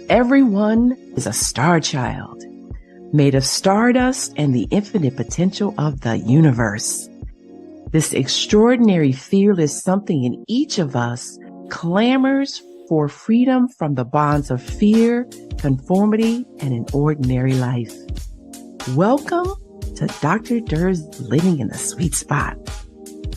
Everyone is a star child, made of stardust and the infinite potential of the universe. This extraordinary fearless something in each of us clamors for freedom from the bonds of fear, conformity, and an ordinary life. Welcome to Dr. Durr's Living in the Sweet Spot,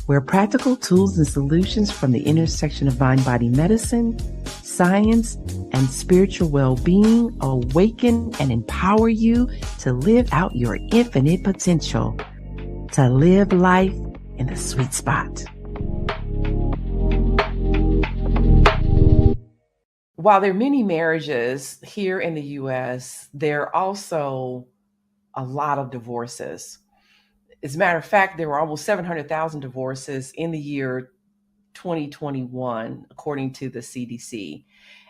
where practical tools and solutions from the intersection of mind-body medicine, science, and spiritual well-being awaken and empower you to live out your infinite potential, to live life in the sweet spot. While there are many marriages here in the U.S., there are also a lot of divorces. As a matter of fact, there were almost 700,000 divorces in the year 2021, according to the CDC.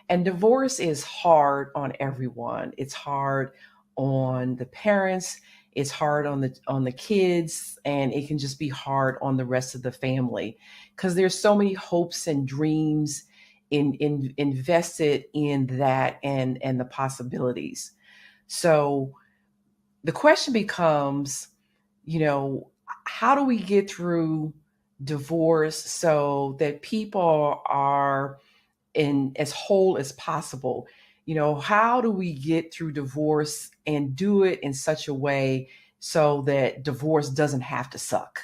And divorce is hard on everyone. It's hard on the parents, it's hard on the kids, and it can just be hard on the rest of the family because there's so many hopes and dreams invested in that and the possibilities. So the question becomes, how do we get through divorce so that people are as whole as possible? How do we get through divorce and do it in such a way so that divorce doesn't have to suck?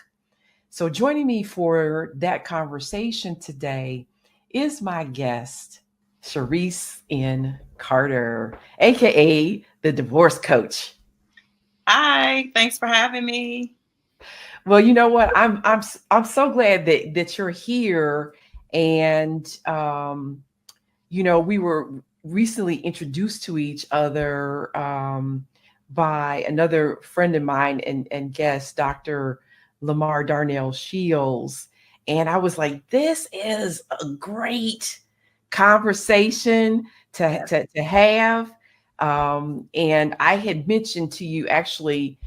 So joining me for that conversation today is my guest, Cherice N. Carter, aka the divorce coach. Hi, thanks for having me. Well, you know what? I'm so glad that you're here. And we were recently introduced to each other by another friend of mine and guest, Dr. Lamar Darnell Shields. And I was like, this is a great conversation to have. And I had mentioned to you actually,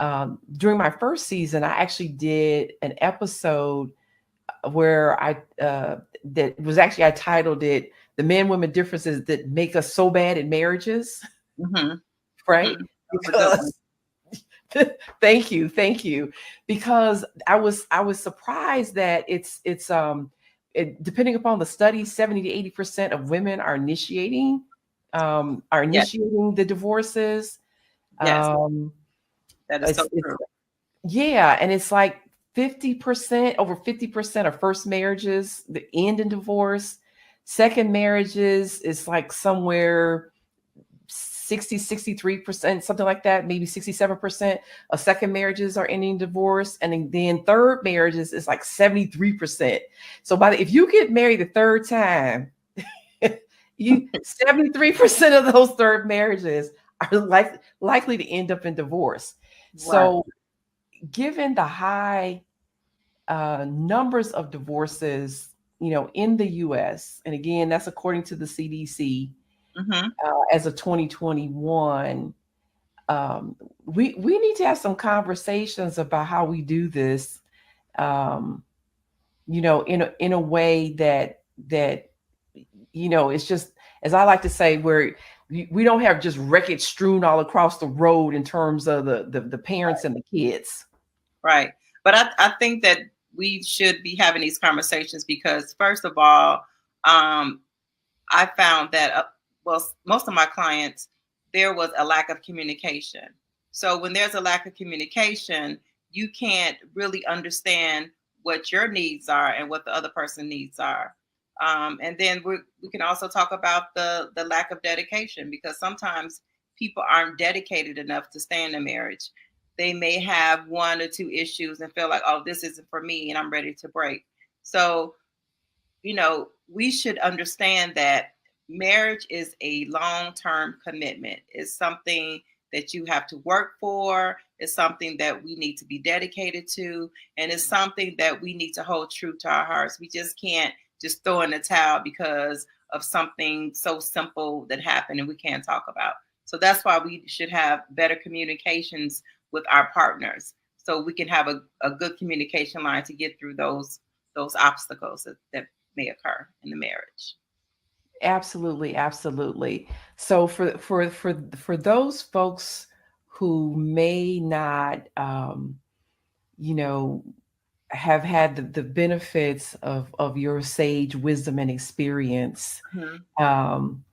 during my first season, I actually did an episode where I titled it "The Men-Women Differences That Make Us So Bad in Marriages." Mm-hmm. Right? Mm-hmm. Thank you. Because I was surprised that it's depending upon the study, 70 to 80% of women are initiating the divorces. Yes. That is so true. Yeah, and it's like 50%, over 50% of first marriages that end in divorce. Second marriages is like somewhere 63%, something like that, maybe 67% of second marriages are ending divorce. And then third marriages is like 73%. So if you get married the third time, 73% of those third marriages are likely to end up in divorce. Right. So given the high numbers of divorces, in the U.S., and again, that's according to the CDC, as of 2021, we need to have some conversations about how we do this, in a way that it's just, as I like to say, where we don't have just wreckage strewn all across the road in terms of the parents and the kids. Right. But I think that we should be having these conversations because, first of all, I found that, most of my clients, there was a lack of communication. So when there's a lack of communication, you can't really understand what your needs are and what the other person's needs are. And then we can also talk about the lack of dedication, because sometimes people aren't dedicated enough to stay in a marriage. They may have one or two issues and feel like, oh, this isn't for me and I'm ready to break. So, we should understand that marriage is a long-term commitment. It's something that you have to work for. It's something that we need to be dedicated to. And it's something that we need to hold true to our hearts. We just can't just throw in the towel because of something so simple that happened and we can't talk about. So that's why we should have better communications with our partners, so we can have a good communication line to get through those obstacles that may occur in the marriage. Absolutely, absolutely. So for those folks who may not, you know, have had the benefits of your sage wisdom and experience, Mhm. um,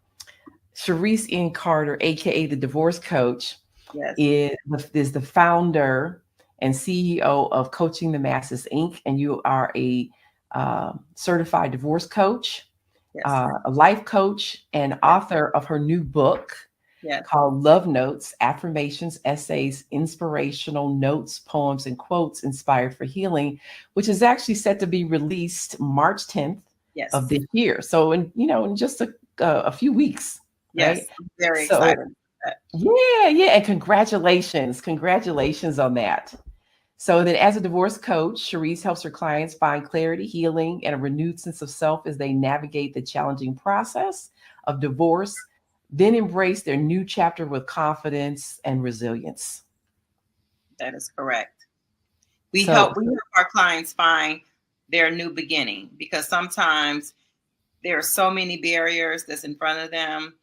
Cherice N. Carter, aka the divorce coach, Yes, is the founder and CEO of Coaching the Masses Inc. And you are a certified divorce coach, yes, a life coach, and yes, author of her new book yes, called Love Notes, Affirmations, Essays, Inspirational Notes, Poems, and Quotes Inspired for Healing, which is actually set to be released March 10th of yes, this year. So in just a few weeks, right? yes. I'm very excited So about that. yeah, yeah, and congratulations on that. So then, as a divorce coach, Cherise helps her clients find clarity, healing, and a renewed sense of self as they navigate the challenging process of divorce, then embrace their new chapter with confidence and resilience. That is correct. So, We help our clients find their new beginning, because sometimes there are so many barriers that's in front of them.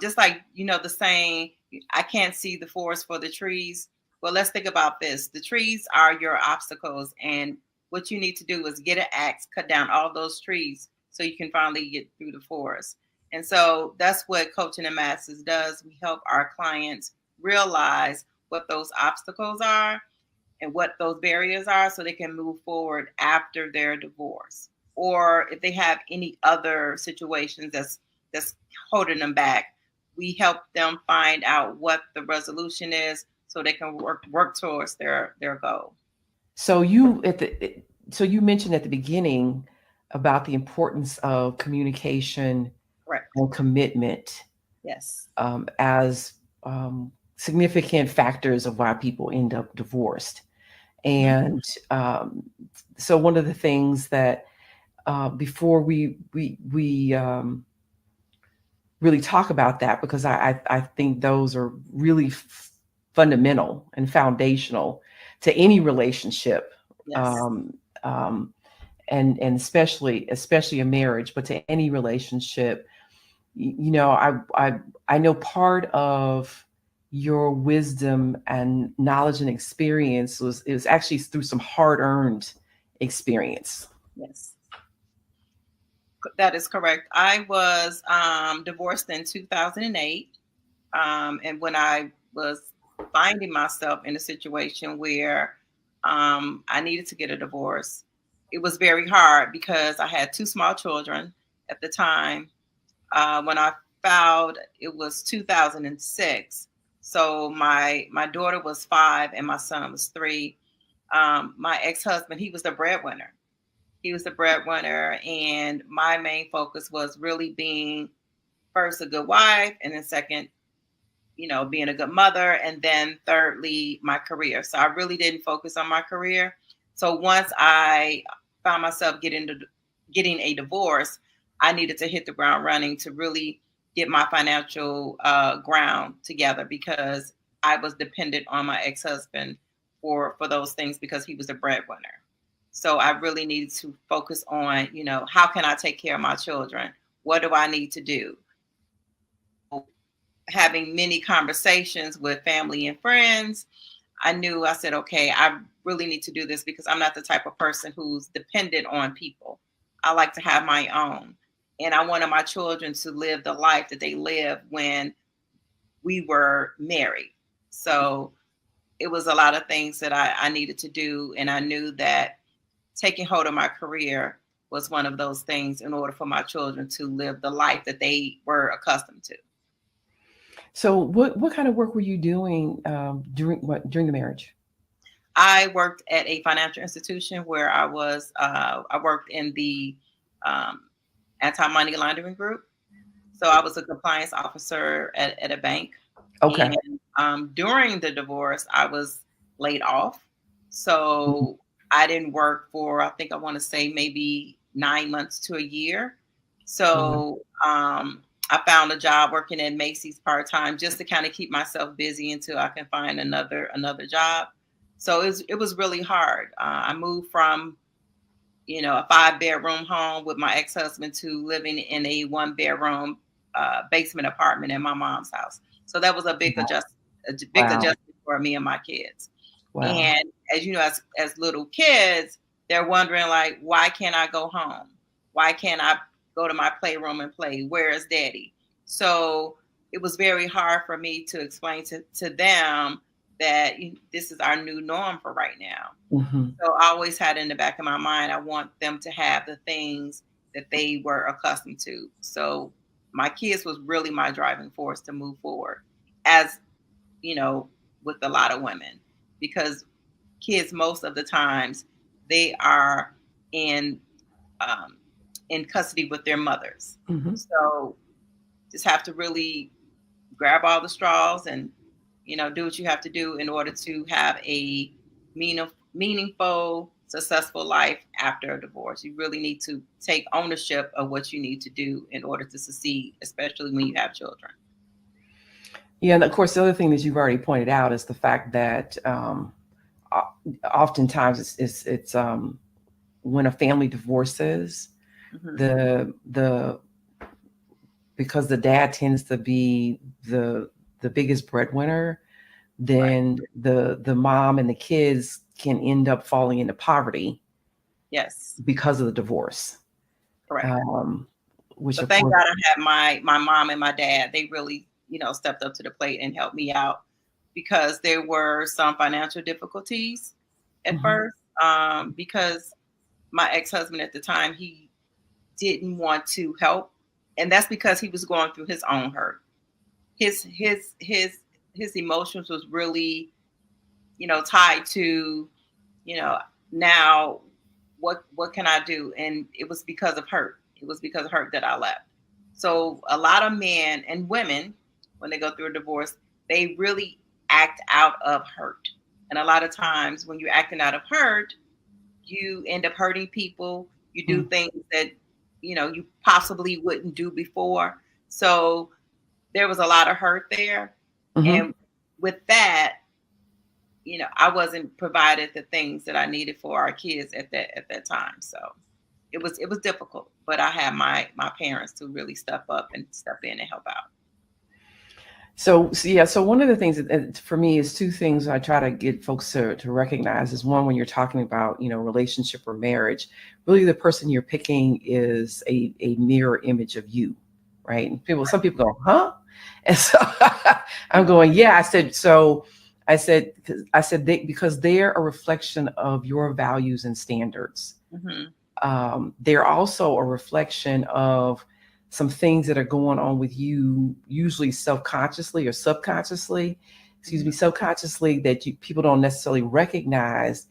Just like, the saying, I can't see the forest for the trees. Well, let's think about this. The trees are your obstacles, and what you need to do is get an axe, cut down all those trees so you can finally get through the forest. And so that's what Coaching the Masses does. We help our clients realize what those obstacles are and what those barriers are, so they can move forward after their divorce, or if they have any other situations that's holding them back. We help them find out what the resolution is, so they can work towards their goal. so you at the so you mentioned at the beginning about the importance of communication Correct. and commitment Yes. as significant factors of why people end up divorced. Mhm. And so one of the things that before we really talk about that, because I think those are really fundamental and foundational to any relationship, Yes. um, um, and especially a marriage, but to any relationship. I know part of your wisdom and knowledge and experience was actually through some hard earned experience. Yes. That is correct. I was divorced in 2008. And when I was finding myself in a situation where I needed to get a divorce, it was very hard because I had two small children at the time. When I filed, it was 2006. So my daughter was 5 and my son was 3. My ex-husband, he was the breadwinner. He was the breadwinner, and my main focus was really being first a good wife, and then second, being a good mother, and then thirdly, my career. So I really didn't focus on my career. So once I found myself getting a divorce, I needed to hit the ground running to really get my financial ground together, because I was dependent on my ex-husband for those things, because he was a breadwinner. So I really needed to focus on, how can I take care of my children? What do I need to do? Having many conversations with family and friends, I said, okay, I really need to do this, because I'm not the type of person who's dependent on people. I like to have my own. And I wanted my children to live the life that they lived when we were married. So it was a lot of things that I needed to do. And I knew that taking hold of my career was one of those things, in order for my children to live the life that they were accustomed to. So what kind of work were you doing during the marriage? I worked at a financial institution where I worked in the um, anti money laundering group. So I was a compliance officer at a bank. Okay. And during the divorce, I was laid off. So I didn't work for, I think I want to say maybe 9 months to a year. Mhm. So I found a job working at Macy's part time, just to kind of keep myself busy until I can find another job. So it was really hard. I moved from a 5-bedroom home with my ex-husband to living in a 1-bedroom basement apartment in my mom's house. So that was a big adjustment for me and my kids. Wow. And as you know, as little kids, they're wondering like, why can't I go home? Why can't I go to my playroom and play? Where is daddy? So it was very hard for me to explain to them that this is our new norm for right now. Mm-hmm. So I always had in the back of my mind, I want them to have the things that they were accustomed to. So my kids was really my driving force to move forward, as with a lot of women, because kids most of the times they are in custody with their mothers. Mm-hmm. So just have to really grab all the straws and do what you have to do in order to have a meaningful, successful life after a divorce. You really need to take ownership of what you need to do in order to succeed, especially when you have children. Yeah, and of course, the other thing that you've already pointed out is the fact that oftentimes it's when a family divorces, the because the dad tends to be the biggest breadwinner, then the mom and the kids can end up falling into poverty. Yes, because of the divorce. Correct. Which but thank God I had my mom and my dad. They really stepped up to the plate and helped me out, because there were some financial difficulties at first, because my ex-husband at the time, he didn't want to help, and that's because he was going through his own hurt. His emotions was really tied to now what can I do, and it was because of hurt. It was because of hurt that I left. So a lot of men and women, when they go through a divorce, they really act out of hurt. And a lot of times when you're acting out of hurt, you end up hurting people. You do things that you possibly wouldn't do before. So there was a lot of hurt there. And with that, I wasn't provided the things that I needed for our kids at that time. So it was difficult, but I had my parents to really step up and step in and help out. So one of the things that, for me, is two things I try to get folks to recognize is, one, when you're talking about relationship or marriage, really the person you're picking is a mirror image of you, right? And some people go, huh? And so I'm going, yeah. I said because they're a reflection of your values and standards. They're also a reflection of some things that are going on with you, usually self-consciously or subconsciously, subconsciously, that people don't necessarily recognize,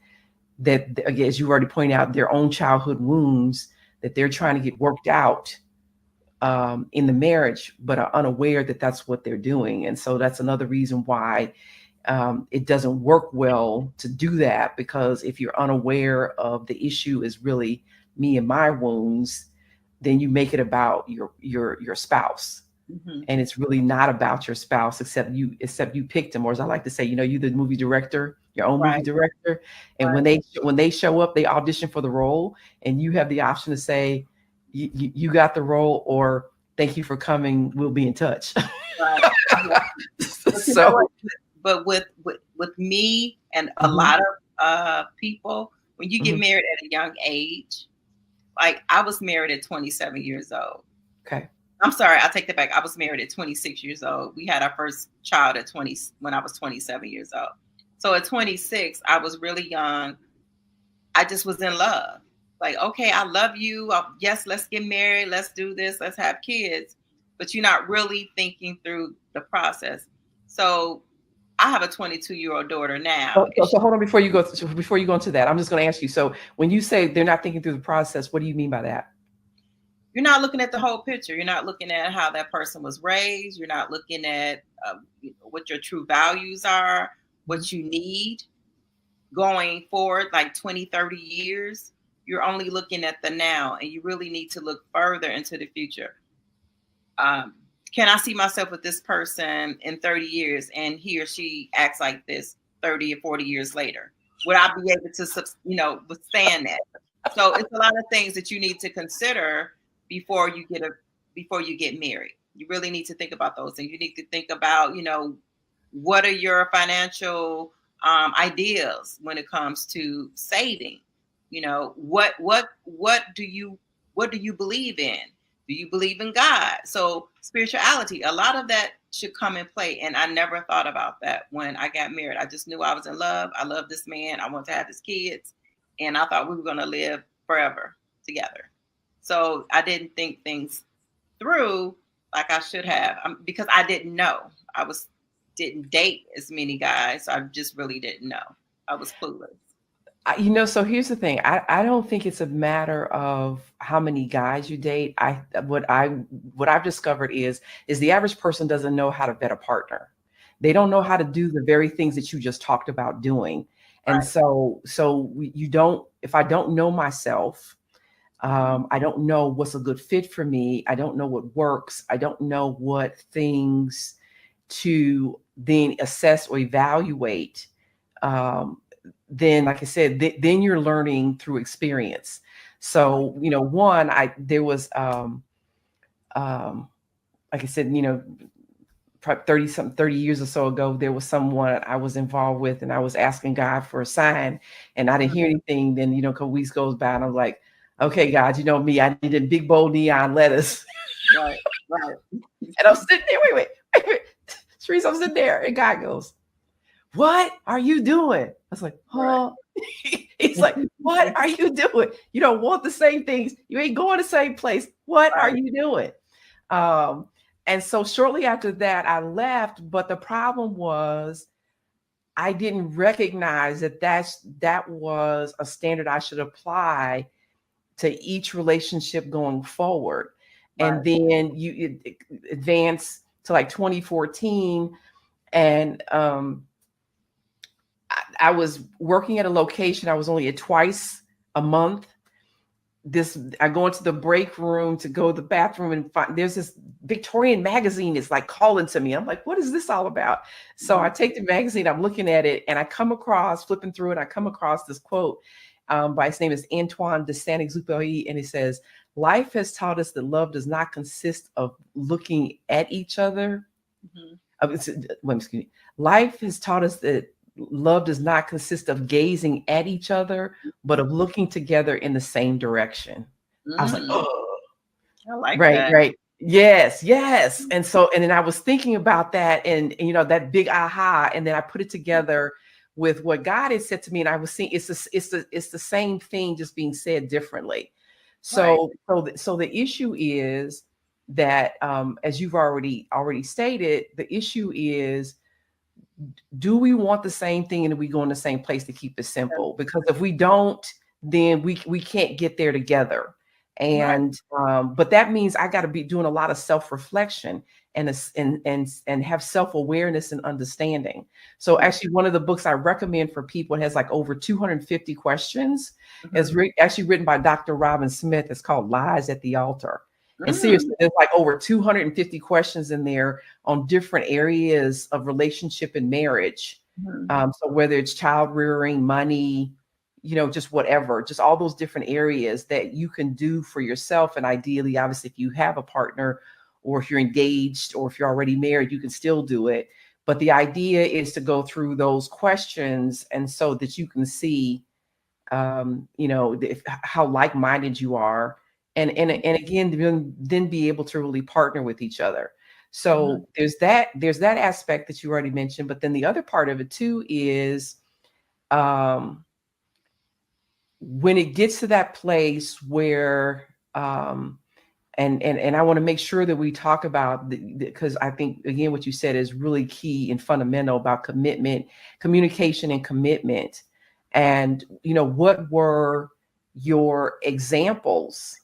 that, again, as you already pointed out, their own childhood wounds that they're trying to get worked out in the marriage, but are unaware that that's what they're doing. And so that's another reason why it doesn't work well to do that, because if you're unaware of the issue is really me and my wounds, then you make it about your spouse. And it's really not about your spouse, except you picked them, or as I like to say, you're the movie director, your own movie director. And when they show up, they audition for the role, and you have the option to say, you got the role, or thank you for coming, we'll be in touch. But with me and a lot of people, when you get married at a young age, like I was married at 27 years old. Okay. I'm sorry, I take that back. I was married at 26 years old. We had our first child at 20 when I was 27 years old. So at 26, I was really young. I just was in love. Like, okay, I love you. Yes, let's get married. Let's do this. Let's have kids. But you're not really thinking through the process. So I have a 22-year-old daughter now. So hold on, before you go into that, I'm just going to ask you. So when you say they're not thinking through the process, what do you mean by that? You're not looking at the whole picture. You're not looking at how that person was raised. You're not looking at what your true values are, what you need going forward, like 20, 30 years. You're only looking at the now, and you really need to look further into the future. Can I see myself with this person in 30 years and he or she acts like this 30 or 40 years later? Would I be able to, withstand that? So it's a lot of things that you need to consider before you get married. You really need to think about those things. You need to think about, what are your financial ideas when it comes to saving? What do you believe in? Do you believe in God? So spirituality, a lot of that should come in play. And I never thought about that when I got married. I just knew I was in love. I love this man. I want to have his kids. And I thought we were going to live forever together. So I didn't think things through like I should have, because I didn't know. Didn't date as many guys. So I just really didn't know. I was clueless. So here's the thing. I don't think it's a matter of how many guys you date. What I've discovered is the average person doesn't know how to vet a partner. They don't know how to do the very things that you just talked about doing. And Right. so you don't, if I don't know myself, I don't know what's a good fit for me. I don't know what works. I don't know what things to then assess or evaluate. Then, like I said, then you're learning through experience. So, one, there was, like I said, probably 30 years or so ago, there was someone I was involved with, and I was asking God for a sign, and I didn't hear anything. Then, a couple weeks goes by, and I'm like, okay, God, you know me, I needed big bold neon letters. Right. And I'm sitting there, wait. Cherice, I'm sitting there, and God goes, what are you doing? I was like, huh? Right. He's like, what are you doing? You don't want the same things. You ain't going the same place. What are you doing? And so shortly after that, I left. But the problem was I didn't recognize that was a standard I should apply to each relationship going forward. Right. And then you advance to like 2014, and I was working at a location. I was only at twice a month. I go into the break room to go to the bathroom, and there's this Victorian magazine is like calling to me. I'm like, what is this all about? So I take the magazine, I'm looking at it, and I come across, flipping through it, I come across this quote by his name is Antoine de Saint-Exupéry, and it says, life has taught us that love does not consist of looking at each other. Excuse me. Life has taught us that love does not consist of gazing at each other, but of looking together in the same direction. I was like, oh, I like that. Right. Yes. And then I was thinking about that, and that big aha, and then I put it together with what God had said to me, and I was seeing it's the same thing, just being said differently. So the issue is that, as you've already stated, the issue is, do we want the same thing, and are we going the same place, to keep it simple? Because if we don't, then we can't get there together. And but that means I got to be doing a lot of self-reflection and have self-awareness and understanding. So actually, one of the books I recommend for people, it has like over 250 questions. It's actually written by Dr. Robin Smith. It's called Lies at the Altar. And seriously, there's like over 250 questions in there on different areas of relationship and marriage. So whether it's child rearing, money, just whatever, just all those different areas that you can do for yourself. And ideally, obviously, if you have a partner, or if you're engaged, or if you're already married, you can still do it. But the idea is to go through those questions, and so that you can see, how like-minded you are. And again, then be able to really partner with each other. So there's that aspect that you already mentioned, but then the other part of it too is, when it gets to that place where, and I want to make sure that we talk about, because I think, again, what you said is really key and fundamental about commitment, communication, and commitment. And what were your examples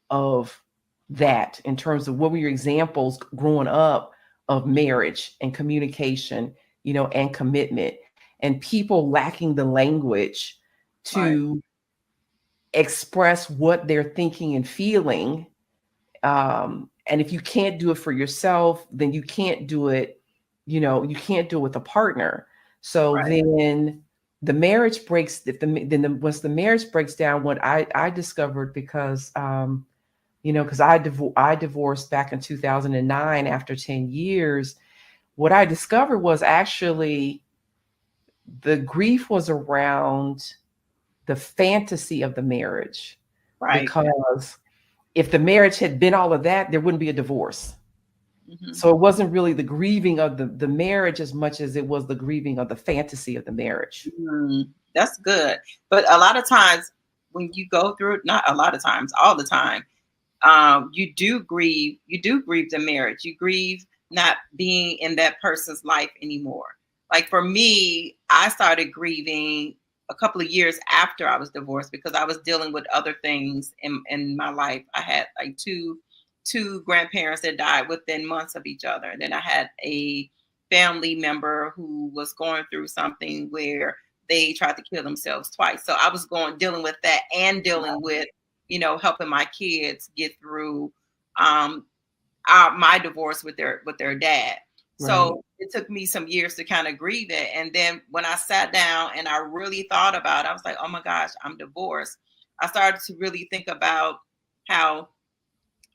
of that, in terms of what were your examples growing up of marriage and communication, and commitment, and people lacking the language to express what they're thinking and feeling. And if you can't do it for yourself, then you can't do it, you can't do it with a partner. So then the marriage breaks, once the marriage breaks down, what I discovered, because because I divorced back in 2009 after 10 years. What I discovered was actually the grief was around the fantasy of the marriage. Right. Because if the marriage had been all of that, there wouldn't be a divorce. Mm-hmm. So it wasn't really the grieving of the marriage as much as it was the grieving of the fantasy of the marriage. That's good. But a lot of times when you go through, not a lot of times, all the time, you do grieve the marriage. You grieve not being in that person's life anymore. Like for me, I started grieving a couple of years after I was divorced because I was dealing with other things in my life. I had like two grandparents that died within months of each other. And then I had a family member who was going through something where they tried to kill themselves twice. So I was dealing with that and dealing with, helping my kids get through my divorce with their dad. So Right. it took me some years to kind of grieve it. And then when I sat down and I really thought about it, I was like, oh my gosh, I'm divorced. I started to really think about how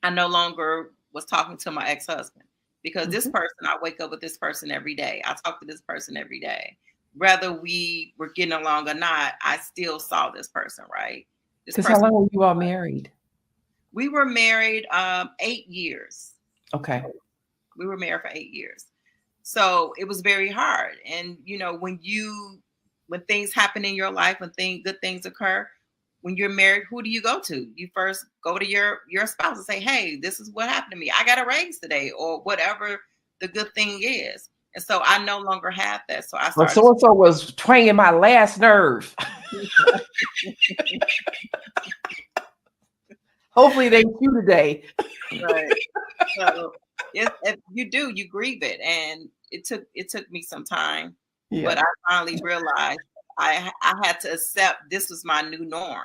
I no longer was talking to my ex-husband because this person, I wake up with this person every day. I talk to this person every day. Whether we were getting along or not, I still saw this person, right? Because how long were you all married? We were married 8 years. Okay. We were married for 8 years. So it was very hard. And, when things happen in your life, when good things occur, when you're married, who do you go to? You first go to your spouse and say, hey, this is what happened to me. I got a raise today, or whatever the good thing is. And so I no longer have that. So I started. Well, so-and-so was twanging my last nerve. Hopefully they do today. Right. So if you grieve it. And it took me some time. Yeah. But I finally realized I had to accept this was my new norm.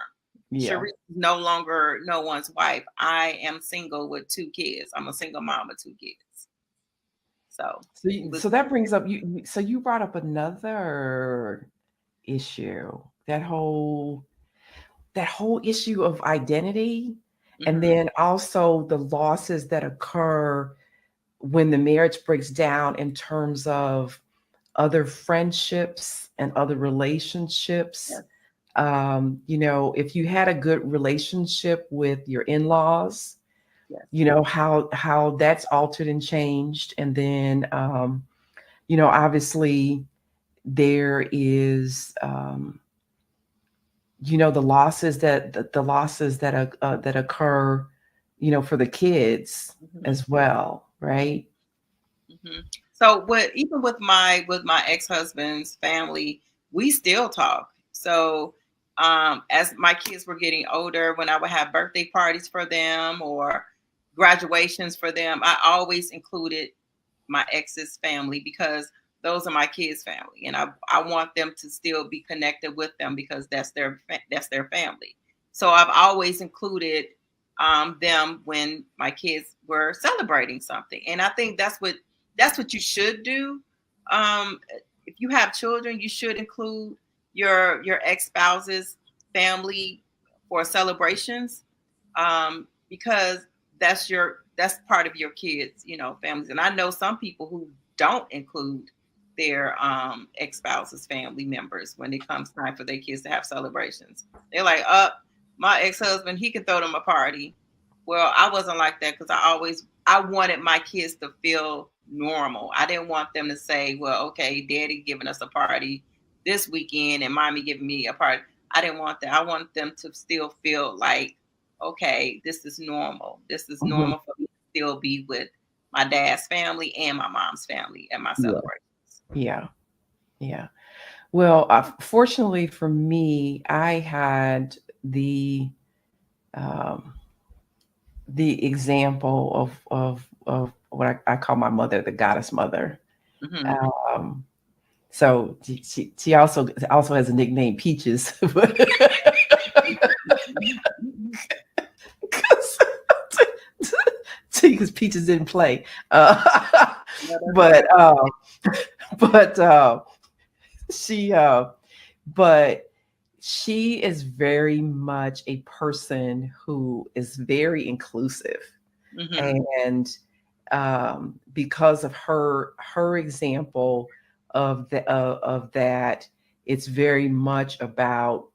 Yeah. Cherice is no longer no one's wife. I am single with 2 kids. I'm a single mom with 2 kids. So that brings up you brought up another issue, that whole issue of identity. Mm-hmm. And then also the losses that occur when the marriage breaks down in terms of other friendships and other relationships. Yes. If you had a good relationship with your in-laws, yes, how that's altered and changed. And then, obviously there is, the losses that occur, for the kids, mm-hmm, as well. Right. Mm-hmm. So even with my ex-husband's family, we still talk. So as my kids were getting older, when I would have birthday parties for them or graduations for them, I always included my ex's family because those are my kids' family. And I want them to still be connected with them because that's their family. So I've always included them when my kids were celebrating something. And I think that's what you should do. If you have children, you should include your ex-spouse's family for celebrations, because that's part of your kids, families. And I know some people who don't include their ex-spouse's family members when it comes time for their kids to have celebrations. They're like, my ex-husband, he can throw them a party. Well, I wasn't like that because I wanted my kids to feel normal. I didn't want them to say, well, okay, daddy giving us a party this weekend and mommy giving me a party. I didn't want that. I want them to still feel like, okay, this is normal. This is, mm-hmm, normal for me to still be with my dad's family and my mom's family at my celebrations. Yeah. Yeah. Well, fortunately for me, I had the example of what I call my mother, the goddess mother. Mm-hmm. So she also has a nickname, Peaches. Because Peaches didn't play. But she but she is very much a person who is very inclusive. Mm-hmm. And because of her example of that, it's very much about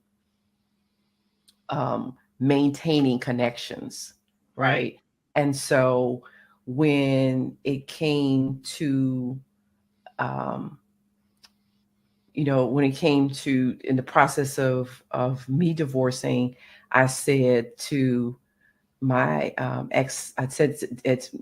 maintaining connections, Right. right? And so when it came to um, when it came to in the process of me divorcing, I said to my ex, I said it's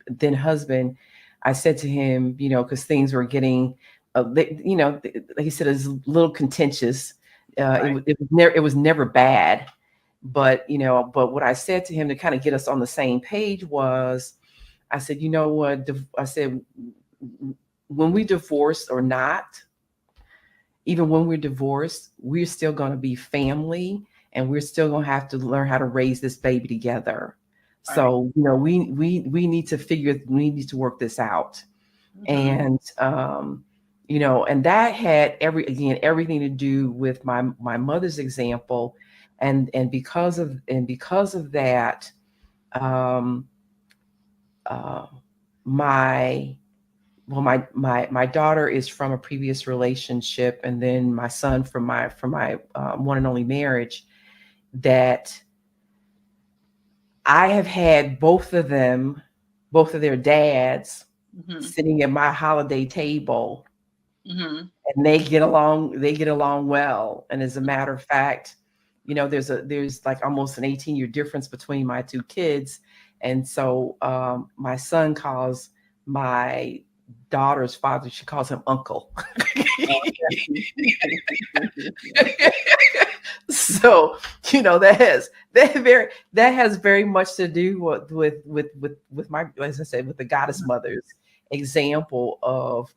then husband, I said to him, because things were getting, like you said, it's a little contentious. Right. It was never bad, but but what I said to him to kind of get us on the same page was, I said, you know what, I said, when we divorce or not, even when we're divorced, we're still going to be family, and we're still going to have to learn how to raise this baby together. Right. So, we need to we need to work this out. Mm-hmm. And, and that had everything to do with my mother's example. And because of that, um, uh, my my daughter is from a previous relationship, and then my son from my one and only marriage, that I have had both of their dads Mm-hmm. sitting at my holiday table, Mm-hmm. and they get along well. And as a matter of fact, there's like almost an 18-year difference between my two kids. And so my son calls my daughter's father, she calls him uncle. So that has very much to do with my, as I said, with the goddess mother's example of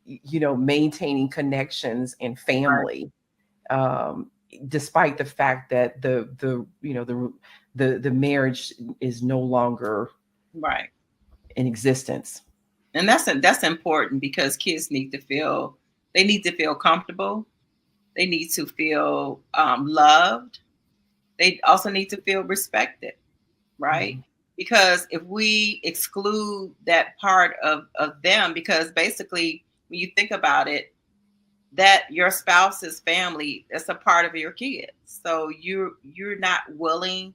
maintaining connections and Right. family, despite the fact that the marriage is no longer Right. in existence. And that's important because kids need to feel, they need to feel comfortable. They need to feel loved. They also need to feel respected, right? Mhm. Because if we exclude that part of them, because basically when you think about it, that your spouse's family, that's a part of your kids. So you're not willing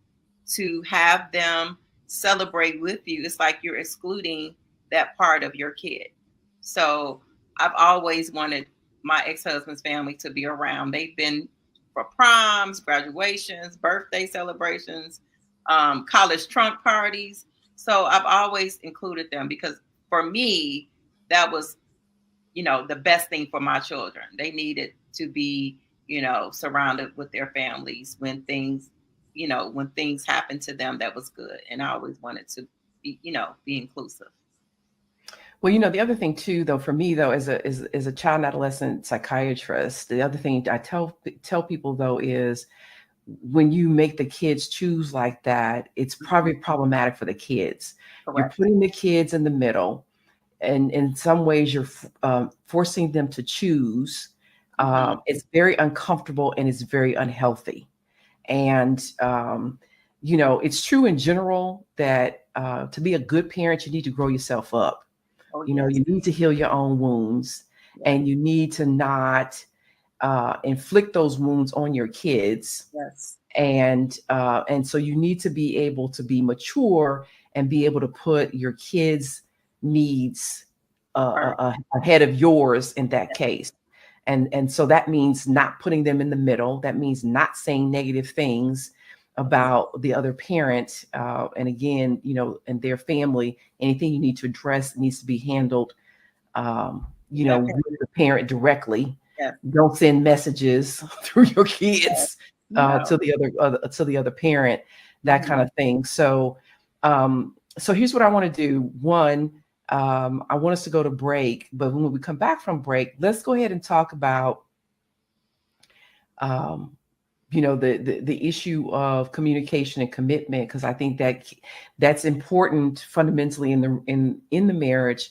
to have them celebrate with you. It's like you're excluding that part of your kid. So I've always wanted my ex-husband's family to be around. They've been for proms, graduations, birthday celebrations, college trunk parties. So I've always included them because for me, that was, the best thing for my children. They needed to be, surrounded with their families when things, when things happened to them that was good. And I always wanted to be, be inclusive. Well, the other thing too, though, for me, though, as a child and adolescent psychiatrist, the other thing I tell people though is, when you make the kids choose like that, it's probably problematic for the kids. You're Correct. putting the kids in the middle, and in some ways, you're forcing them to choose. Mm-hmm. It's very uncomfortable and it's very unhealthy. And it's true in general that to be a good parent, you need to grow yourself up. Oh, yes. You need to heal your own wounds, Yes. and you need to not inflict those wounds on your kids. Yes. And so you need to be able to be mature and be able to put your kids' needs Right. ahead of yours in that case. And so that means not putting them in the middle. That means not saying negative things Yes. about the other parent, and again, and their family. Anything you need to address needs to be handled, Definitely. with the parent directly. Yes. Don't send messages through your Yes. kids No. to the other parent, that Mm-hmm. kind of thing. So here's what I want to do. One, I want us to go to break, but when we come back from break, let's go ahead and talk about um, the issue of communication and commitment, because I think that that's important fundamentally in the marriage.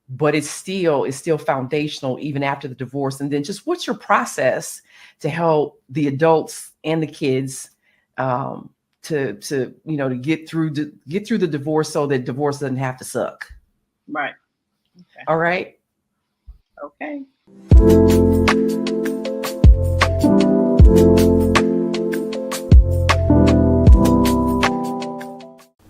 but it's still foundational even after the divorce. And then just what's your process to help the adults and the kids to get through the divorce so that divorce doesn't have to suck. Right. Okay. All right. Okay.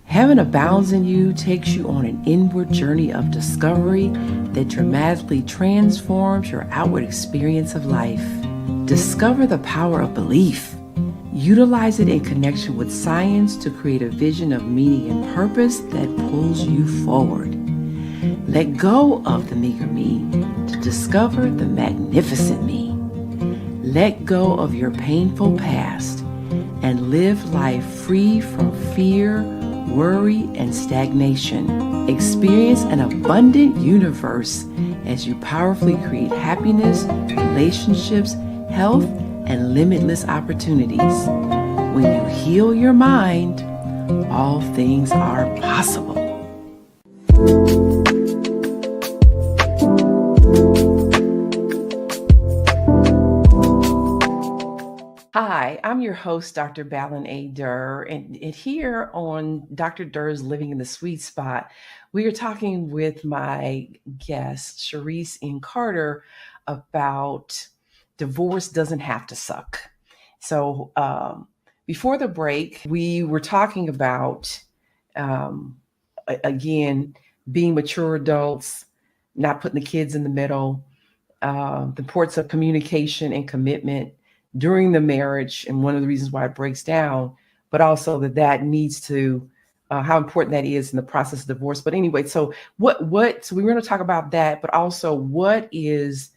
Heaven Abounds in You takes you on an inward journey of discovery that dramatically transforms your outward experience of life. Discover the power of belief. Utilize it in connection with science to create a vision of meaning and purpose that pulls you forward. Let go of the meager me to discover the magnificent me. Let go of your painful past and live life free from fear, worry, and stagnation. Experience an abundant universe as you powerfully create happiness, relationships, health, and limitless opportunities. When you heal your mind, all things are possible. Hi, I'm your host, Dr. Ballin A. Durr, and here on Dr. Durr's Living in the Sweet Spot, we are talking with my guest, Cherice N. Carter, about divorce doesn't have to suck. So before the break, we were talking about, again, being mature adults, not putting the kids in the middle, the importance of communication and commitment during the marriage, and one of the reasons why it breaks down, but also that needs to, how important that is in the process of divorce. But anyway, so so we're going to talk about that, but also what is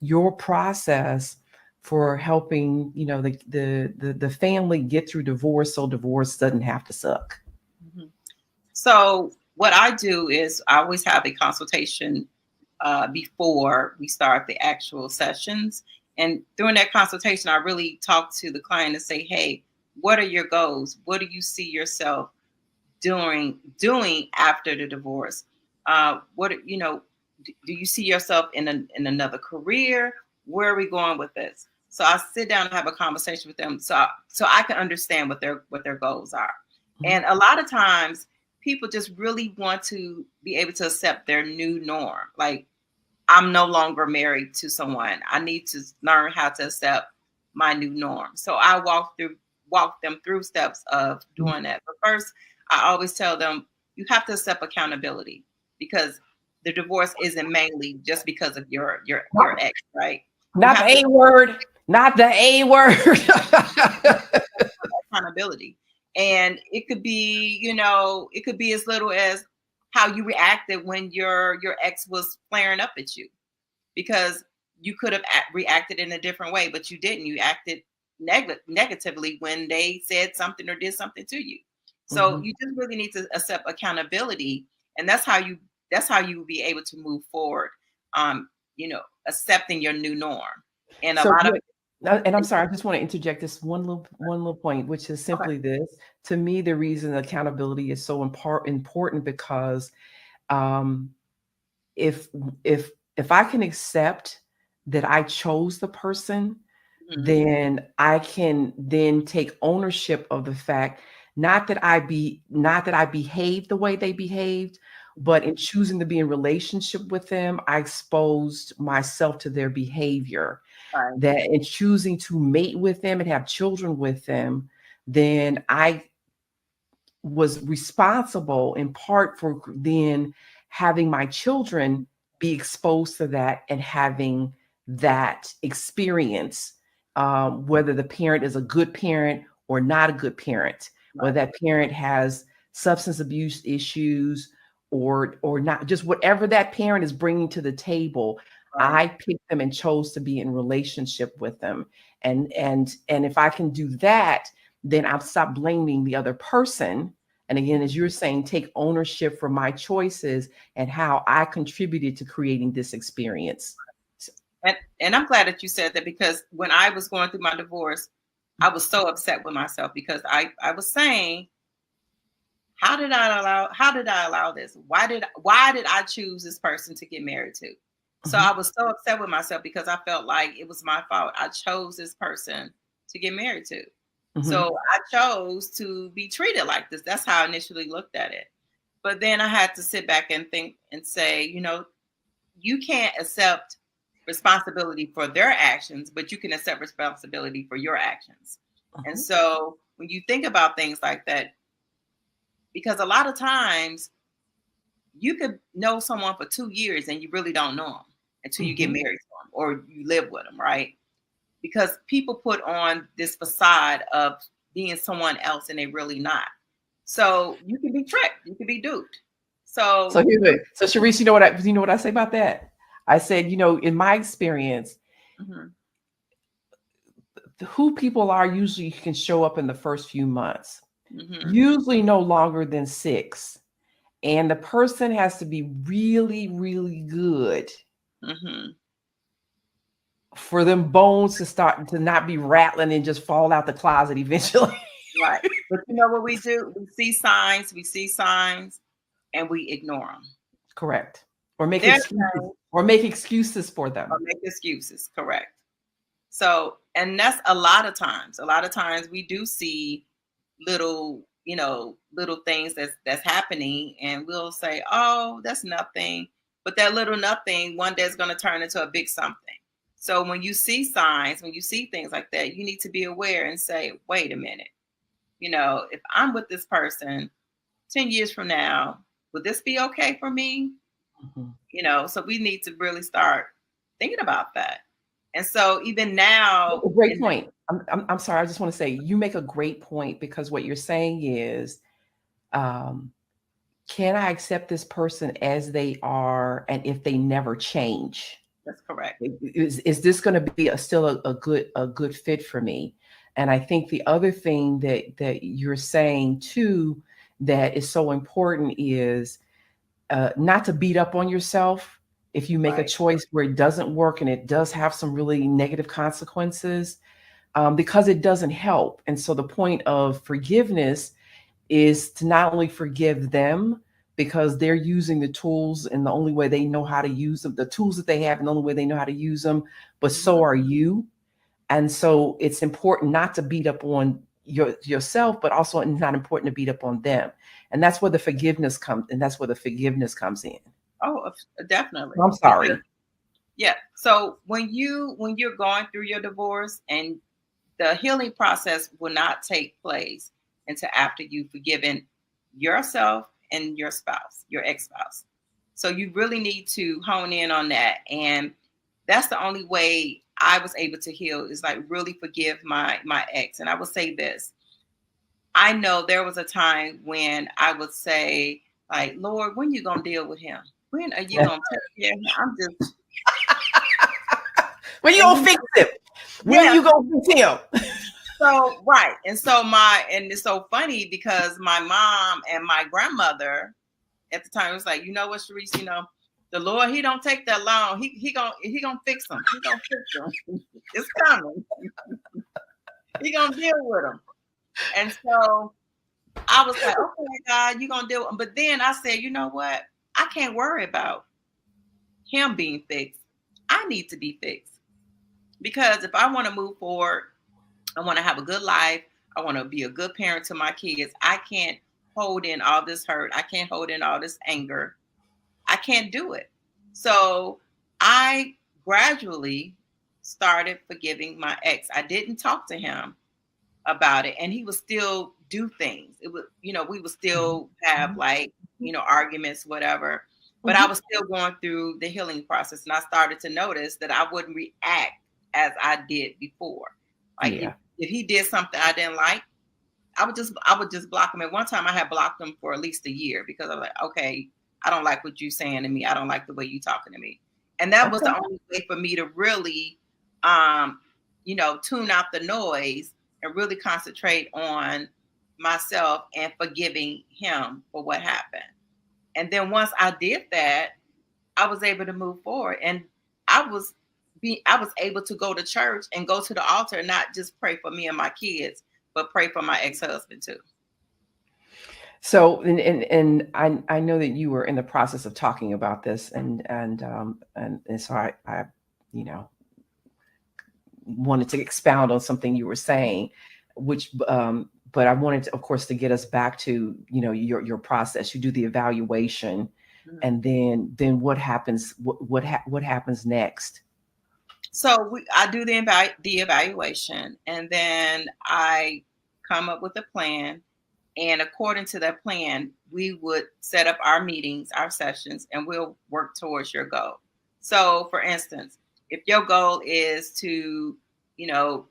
your process for helping, the family get through divorce so divorce doesn't have to suck? Mm-hmm. So what I do is I always have a consultation before we start the actual sessions. And during that consultation, I really talk to the client and say, hey, what are your goals? What do you see yourself doing after the divorce? Do you see yourself in another career? Where are we going with this? So I sit down and have a conversation with them so I can understand what their goals are. Mm-hmm. And a lot of times people just really want to be able to accept their new norm. Like, I'm no longer married to someone. I need to learn how to accept my new norm. So I walk them through steps of doing that. But first, I always tell them, you have to accept accountability, because the divorce isn't mainly just because of your ex, right? Not the A word. Not the A word. Accountability. And it could be, it could be as little as how you reacted when your ex was flaring up at you, because you could have reacted in a different way, but you didn't. You acted negatively when they said something or did something to you. So you just really need to accept accountability, and that's how you will be able to move forward. Accepting your new norm. And I'm sorry, I just want to interject this one little point, which is simply this. To me, the reason accountability is so important because if I can accept that I chose the person, then I can then take ownership of the fact, not that I behaved the way they behaved, but in choosing to be in relationship with them, I exposed myself to their behavior. Right. That in choosing to mate with them and have children with them, then I was responsible in part for then having my children be exposed to that and having that experience, whether the parent is a good parent or not a good parent, right. Whether that parent has substance abuse issues or not, just whatever that parent is bringing to the table, right. I picked them and chose to be in relationship with them. And if I can do that, then I'll stop blaming the other person. And again, as you're saying, take ownership for my choices and how I contributed to creating this experience. And I'm glad that you said that, because when I was going through my divorce, I was so upset with myself, because I was saying, how how did I allow this? Why did I choose this person to get married to? So I was so upset with myself because I felt like it was my fault. I chose this person to get married to. So I chose to be treated like this. That's how I initially looked at it. But then I had to sit back and think and say, you can't accept responsibility for their actions, but you can accept responsibility for your actions. And so when you think about things like that, because a lot of times you could know someone for 2 years and you really don't know them until you get married to them or you live with them, right? Because people put on this facade of being someone else and they're really not. So you can be tricked, you can be duped. So Cherice, you know what I say about that? I said, in my experience, who people are usually can show up in the first few months, usually no longer than 6. And the person has to be really, really good for them bones to start to not be rattling and just fall out the closet eventually. Right. But you know what we do? We see signs, and we ignore them. Correct. Or make excuses for them. Correct. So, and that's a lot of times we do see little things that's happening and we'll say, oh, that's nothing. But that little nothing one day is going to turn into a big something. So when you see signs, when you see things like that, you need to be aware and say, wait a minute. If I'm with this person 10 years from now, would this be okay for me? So we need to really start thinking about that. And so even now, a great point. I'm sorry. I just want to say you make a great point because what you're saying is, can I accept this person as they are, and if they never change? That's correct. Is this going to be still a good fit for me? And I think the other thing that you're saying too that is so important is not to beat up on yourself if you make a choice where it doesn't work and it does have some really negative consequences, because it doesn't help. And so the point of forgiveness is to not only forgive them because they're using the tools and the only way they know how to use them, the tools that they have and the only way they know how to use them, but so are you. And so it's important not to beat up on yourself, but also it's not important to beat up on them. And that's where the forgiveness comes in. Oh, definitely. I'm sorry. Yeah. So when you're going through your divorce, and the healing process will not take place until after you've forgiven yourself and your spouse, your ex-spouse. So you really need to hone in on that. And that's the only way I was able to heal, is like really forgive my ex. And I will say this. I know there was a time when I would say, like, Lord, when you gonna deal with him? When are you gonna take care of him? I'm just when you gonna fix him? When you gonna fix him? So right. And so it's so funny because my mom and my grandmother at the time was like, you know what, Cherice, the Lord, he don't take that long. He gonna fix them. He gonna fix them. It's coming. He gonna deal with them. And so I was like, okay, God, you gonna deal with them. But then I said, you know what? I can't worry about him being fixed. I need to be fixed. Because if I want to move forward, I want to have a good life, I want to be a good parent to my kids, I can't hold in all this hurt. I can't hold in all this anger. I can't do it. So I gradually started forgiving my ex. I didn't talk to him about it, and he would still do things. It was, we would still have arguments, whatever. But I was still going through the healing process, and I started to notice that I wouldn't react as I did before. Like if he did something I didn't like, I would just block him. At one time I had blocked him for at least a year because I was like, okay, I don't like what you're saying to me. I don't like the way you're talking to me. And that was the only way for me to really, tune out the noise and really concentrate on myself and forgiving him for what happened. And then once I did that, I was able to move forward. And I was able to go to church and go to the altar and not just pray for me and my kids, but pray for my ex-husband too. So, and I know that you were in the process of talking about this, and so I, you know, wanted to expound on something you were saying, which, but I wanted to, of course, to get us back to, your process. You do the evaluation, Mhm. and then what happens? What happens next? So I do the evaluation, and then I come up with a plan. And according to that plan, we would set up our meetings, our sessions, and we'll work towards your goal. So, for instance, if your goal is to, you know,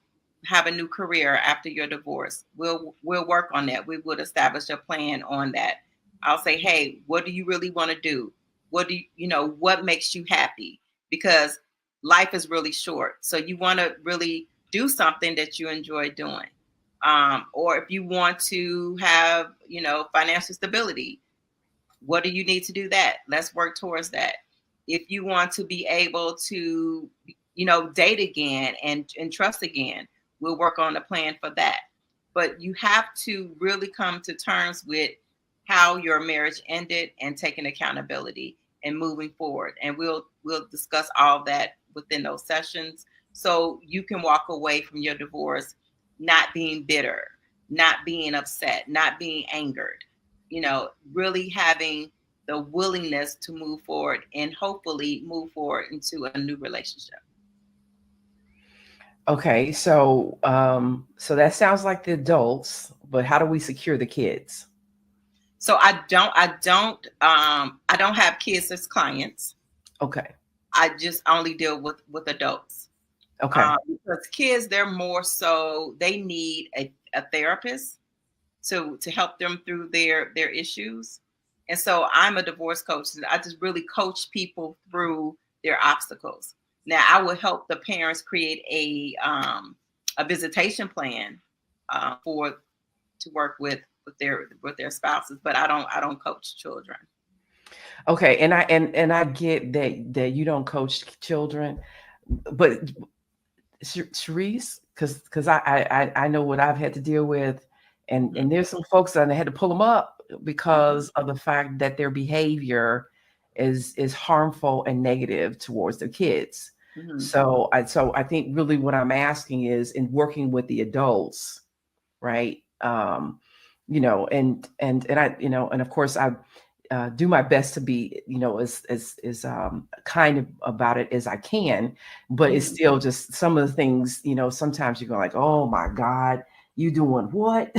have a new career after your divorce, we'll work on that. We would establish a plan on that. I'll say, hey, what do you really want to do? What do what makes you happy? Because life is really short. So you want to really do something that you enjoy doing. Or if you want to have, financial stability, what do you need to do that? Let's work towards that. If you want to be able to, date again and trust again, we'll work on a plan for that. But you have to really come to terms with how your marriage ended and taking accountability and moving forward. And we'll discuss all that within those sessions so you can walk away from your divorce not being bitter, not being upset, not being angered, really having the willingness to move forward and hopefully move forward into a new relationship. Okay, so that sounds like the adults, but how do we secure the kids? So I don't have kids as clients. Okay, I just only deal with adults. okay, Because kids, they're more so they need a therapist to help them through their issues. And so I'm a divorce coach, and I just really coach people through their obstacles. Now I will help the parents create a visitation plan for to work with their spouses, but I don't coach children. okay. And I get that you don't coach children, but Cherice, because I know what I've had to deal with, and there's some folks that I had to pull them up because of the fact that their behavior is harmful and negative towards their kids. Mm-hmm. So I think really what I'm asking is in working with the adults, right? And of course I do my best to be, as kind of about it as I can, but it's Mm-hmm. still just some of the things, sometimes you go like, oh my God, you doing what?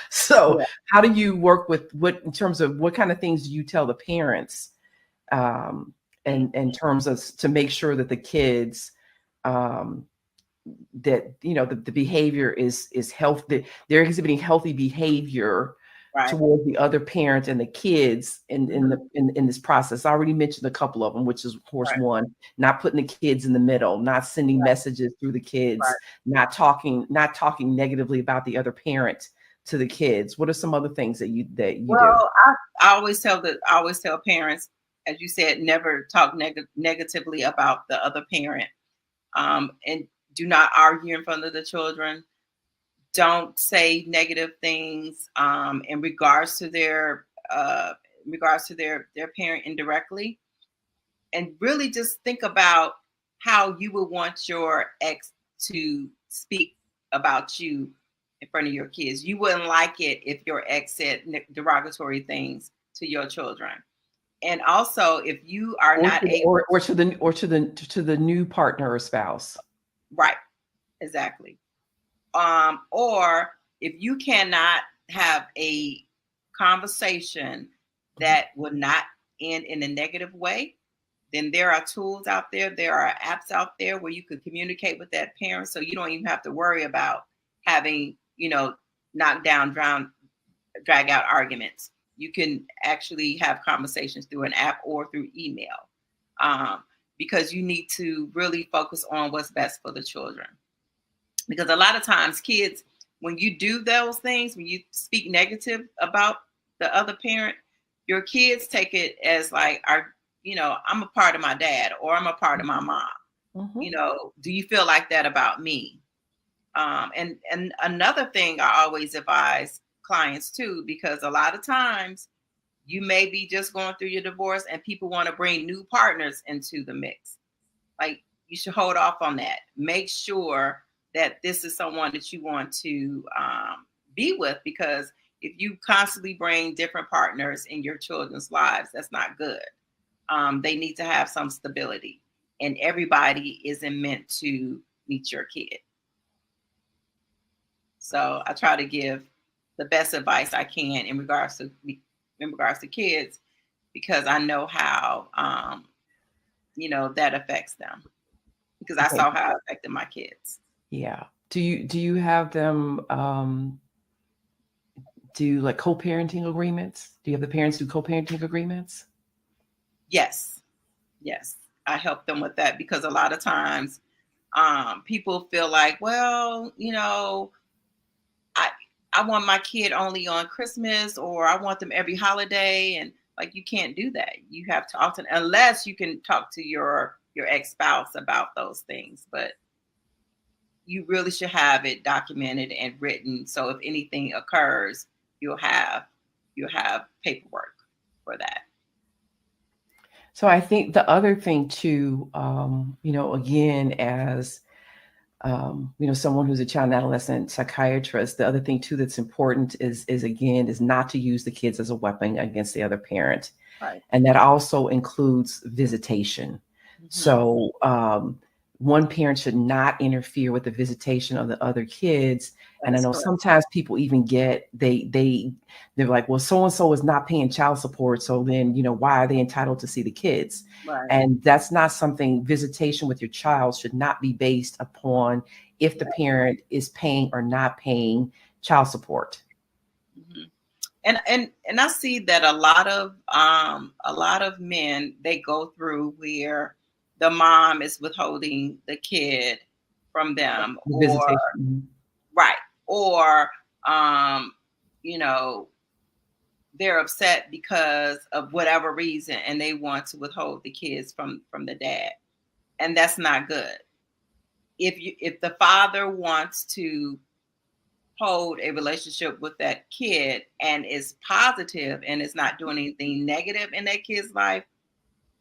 So Yeah. how do you work with what in terms of what kind of things do you tell the parents, um, and in terms of to make sure that the kids, um, that the behavior is healthy, they're exhibiting healthy behavior Right. toward the other parent and the kids Mm-hmm. in this process. I already mentioned a couple of them, which is of course Right. one, not putting the kids in the middle, not sending messages through the kids, Right. not talking negatively about the other parent to the kids. What are some other things that you do? Well, I always tell parents, as you said, never talk negatively about the other parent, and do not argue in front of the children. Don't say negative things in regards to their parent indirectly, and really just think about how you would want your ex to speak about you in front of your kids. You wouldn't like it if your ex said derogatory things to your children. And also, if you are or not to the, able to the new partner or spouse? right, exactly. Or if you cannot have a conversation that would not end in a negative way, then there are tools out there, there are apps out there where you can communicate with that parent so you don't even have to worry about having, knock down, drown, drag out arguments. You can actually have conversations through an app or through email, because you need to really focus on what's best for the children. Because a lot of times kids, when you do those things, when you speak negative about the other parent, your kids take it as like, I'm a part of my dad or I'm a part of my mom. Mhm. Do you feel like that about me? And another thing I always advise clients too, because a lot of times you may be just going through your divorce and people want to bring new partners into the mix. Like, you should hold off on that. Make sure that this is someone that you want to be with, because if you constantly bring different partners in your children's lives, that's not good. They need to have some stability, and everybody isn't meant to meet your kid. So I try to give the best advice I can in regards to kids, because I know how that affects them, because I saw how it affected my kids. Yeah. Do you have them do like co-parenting agreements? Do you have the parents do co-parenting agreements? Yes. I help them with that, because a lot of times people feel like, well, I want my kid only on Christmas, or I want them every holiday. And like, you can't do that. You have to often, unless you can talk to your ex-spouse about those things, but you really should have it documented and written. So if anything occurs, you'll have paperwork for that. So I think the other thing too, again, as someone who's a child and adolescent psychiatrist, the other thing too that's important is not to use the kids as a weapon against the other parent. Right. And that also includes visitation. Mm-hmm. So one parent should not interfere with the visitation of the other kids. And I know sometimes people even get, they're like, well, so-and-so is not paying child support, so then, why are they entitled to see the kids? Right. And that's not something. Visitation with your child should not be based upon if the parent is paying or not paying child support. Mm-hmm. And I see that a lot of men, they go through where the mom is withholding the kid from them, or right, or they're upset because of whatever reason, and they want to withhold the kids from the dad, and that's not good. If the father wants to hold a relationship with that kid and is positive and is not doing anything negative in that kid's life,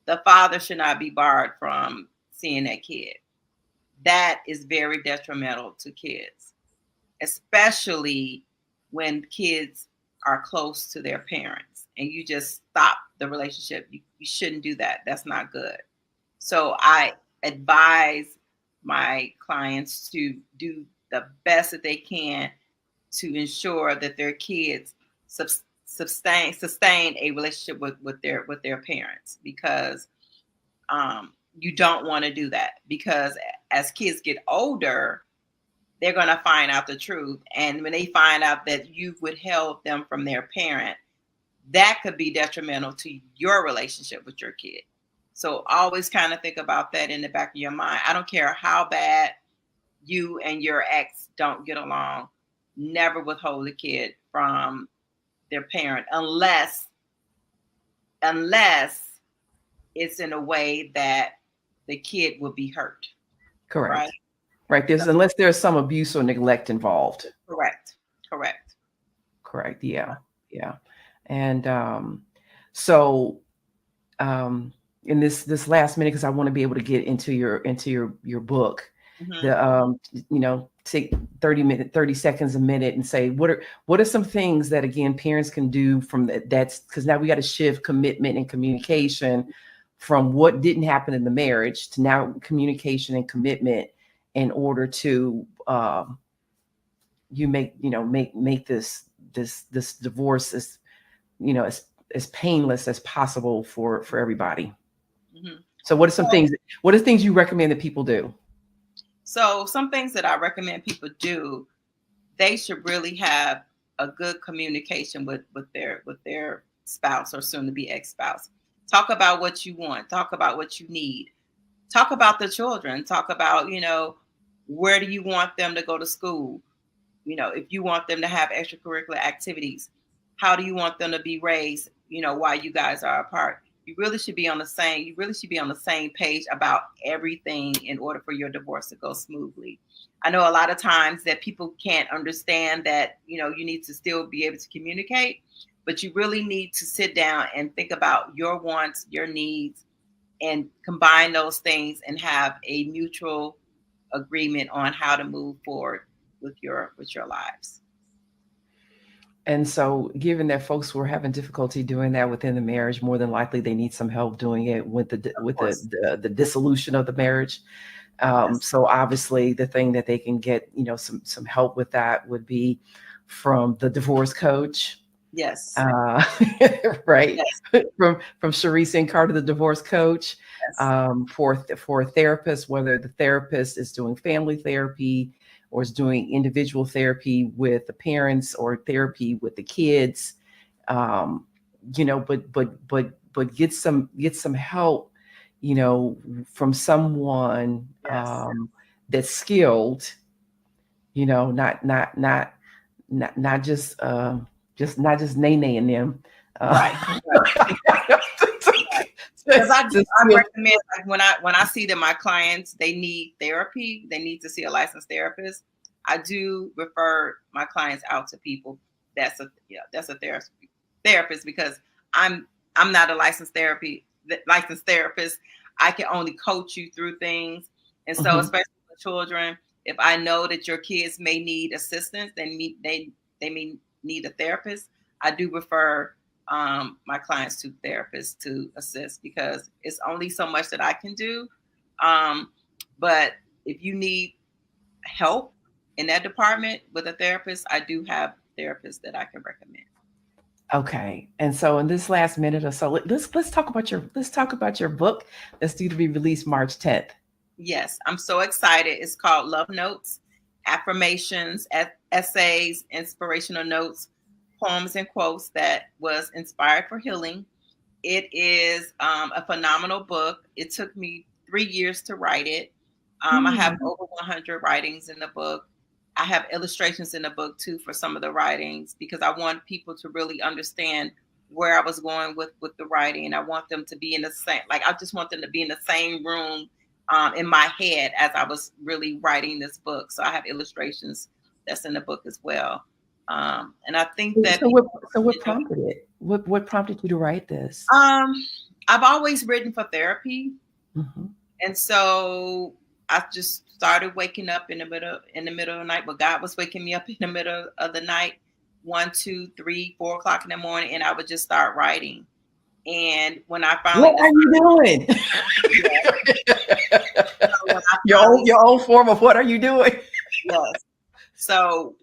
the father should not be barred from seeing that kid. That is very detrimental to kids, especially when kids are close to their parents and you just stop the relationship. You shouldn't do that. That's not good. So I advise my clients to do the best that they can to ensure that their kids sustain a relationship with their parents, because you don't want to do that, because as kids get older, they're going to find out the truth. And when they find out that you've withheld them from their parent, that could be detrimental to your relationship with your kid. So always kind of think about that in the back of your mind. I don't care how bad you and your ex don't get along, never withhold a kid from their parent unless it's in a way that the kid will be hurt. Correct. Right. Unless there's some abuse or neglect involved. Correct. Yeah. And so in this last minute, because I want to be able to get into your book, mm-hmm. Take 30 seconds a minute and say, what are some things that, again, parents can do from that's because now we got to shift commitment and communication from what didn't happen in the marriage to now communication and commitment in order to make this divorce as painless as possible for everybody. Mm-hmm. So what are things you recommend that people do? So some things that I recommend people do, they should really have a good communication with their spouse or soon to be ex-spouse. Talk about what you want. Talk about what you need. Talk about the children. Talk about, where do you want them to go to school? If you want them to have extracurricular activities, how do you want them to be raised, while you guys are apart? you really should be on the same page about everything in order for your divorce to go smoothly. I know a lot of times that people can't understand that, you need to still be able to communicate, but you really need to sit down and think about your wants, your needs, and combine those things and have a mutual agreement on how to move forward with your lives. And so, given that folks were having difficulty doing that within the marriage, more than likely they need some help doing it with Of course. the dissolution of the marriage. Yes. So obviously, the thing that they can get, some help with that would be from the divorce coach. Yes. Right. Yes. From Cherice N, the divorce coach. Yes. For a therapist, whether the therapist is doing family therapy or is doing individual therapy with the parents or therapy with the kids, but get some help, from someone Yes. that's skilled, not just nay and them. Right. Because I recommend, like, when I see that my clients, they need therapy, they need to see a licensed therapist, I do refer my clients out to people that's a therapist, because I'm not a licensed therapist. I can only coach you through things. And so, especially for children, if I know that your kids may need assistance, they may need a therapist, I do refer my clients to therapists to assist, because it's only so much that I can do. But if you need help in that department with a therapist, I do have therapists that I can recommend. Okay, and so in this last minute or so, let's talk about your book that's due to be released March 10th. Yes, I'm so excited. It's called Love Notes, Affirmations, Essays, Inspirational Notes, Poems and Quotes that was inspired for healing. It is a phenomenal book. It took me 3 years to write it. I have over 100 writings in the book. I have illustrations in the book too for some of the writings, because I want people to really understand where I was going with the writing, and I want them to be in the same, like, I just want them to be in the same room in my head as I was really writing this book. So I have illustrations that's in the book as well. And I think that what prompted it? What prompted you to write this? I've always written for therapy, and so I just started waking up in the middle of the night. But God was waking me up in the middle of the night, 1, 2, 3, 4 o'clock in the morning, and I would just start writing. And when I finally, what are you doing? Your own form of what are you doing? Yes. So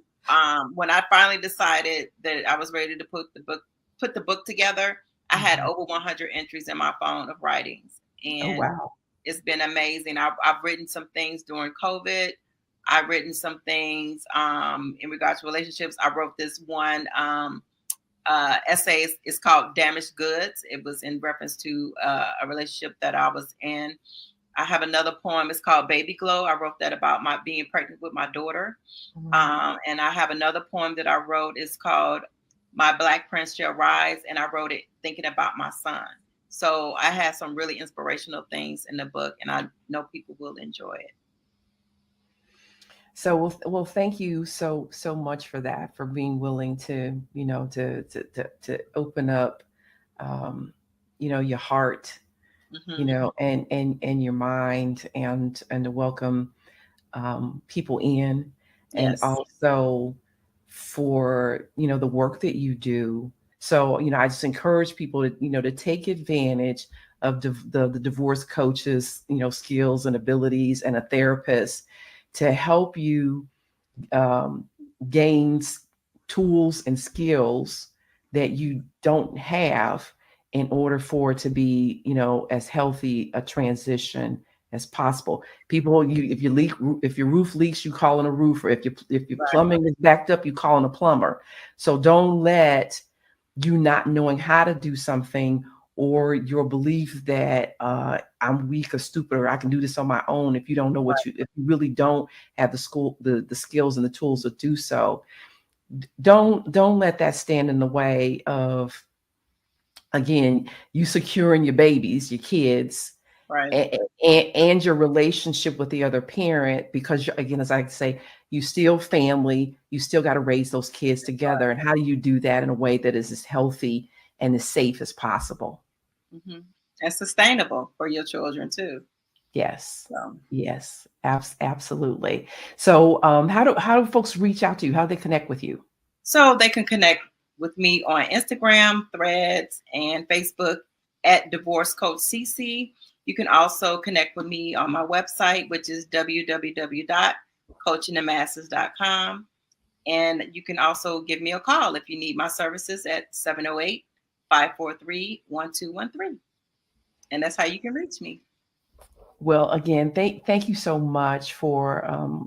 when I finally decided that I was ready to put the book together, I had over 100 entries in my phone of writings, and it's been amazing. I've written some things during COVID. I've written some things in regards to relationships. I wrote this one essay. It's called Damaged Goods. It was in reference to a relationship that I was in. I have another poem. It's called Baby Glow. I wrote that about my being pregnant with my daughter. And I have another poem that I wrote. It's called My Black Prince Shall Rise. And I wrote it thinking about my son. So I had some really inspirational things in the book, and I know people will enjoy it. So, well, thank you so much for that, for being willing to, to open up, your heart, and your mind, and to welcome people in, and also for, the work that you do. So, I just encourage people to, to take advantage of the divorce coaches, skills and abilities, and a therapist to help you gain tools and skills that you don't have, in order for it to be, as healthy a transition as possible. People, if your roof leaks, you call in a roofer. If your plumbing is backed up, you call in a plumber. So don't let you not knowing how to do something, or your belief that I'm weak or stupid, or I can do this on my own. If you don't know if you really don't have the skills and the tools to do so, don't let that stand in the way of again, you securing your babies, your kids, Right. and your relationship with the other parent, because again, as I say, you still family, you still got to raise those kids together. And how do you do that in a way that is as healthy and as safe as possible? Mm-hmm. And sustainable for your children too. Yes. So. Yes, absolutely. So how do folks reach out to you? How do they connect with you? So they can connect with me on Instagram, Threads, and Facebook at Divorce Coach CC. You can also connect with me on my website, which is www.coachingthemasses.com. And you can also give me a call if you need my services at 708-543-1213. And that's how you can reach me. Well, again, thank you so much for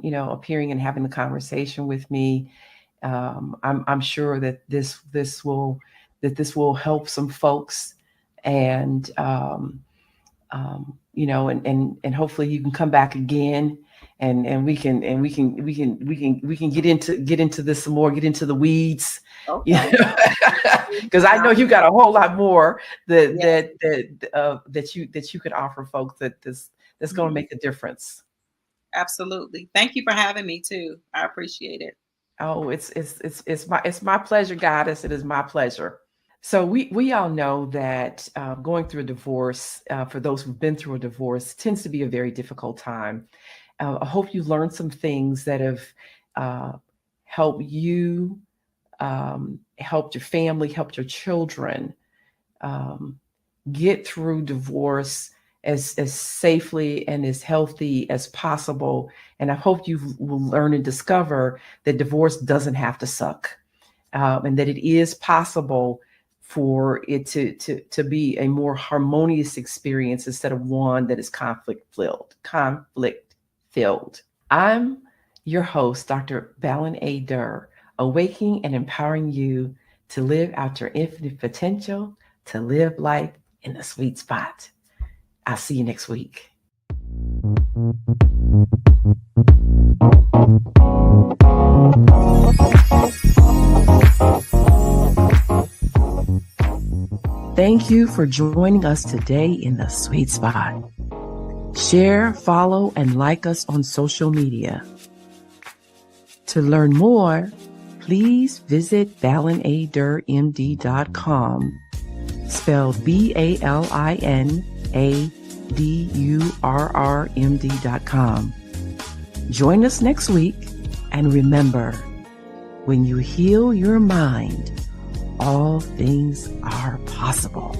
appearing and having the conversation with me. I'm sure that this will help some folks, and and hopefully you can come back again, and we can get into this some more, get into the weeds. Okay. Because I know you got a whole lot more that you could offer folks that's going to make a difference. Absolutely. Thank you for having me too. I appreciate it. Oh, it's my pleasure, Goddess. It is my pleasure. So we all know that going through a divorce, for those who've been through a divorce, tends to be a very difficult time. I hope you learned some things that have helped you, helped your family, helped your children get through divorce as safely and as healthy as possible. And I hope you will learn and discover that divorce doesn't have to suck, and that it is possible for it to be a more harmonious experience instead of one that is conflict filled. I'm your host, Dr. Valen A. Durr, awakening and empowering you to live out your infinite potential, to live life in the sweet spot. I'll see you next week. Thank you for joining us today in the sweet spot. Share, follow, and like us on social media. To learn more, please visit valenadurrmd.com, spelled BALINADURRMD.com. Join us next week, and remember, when you heal your mind, all things are possible.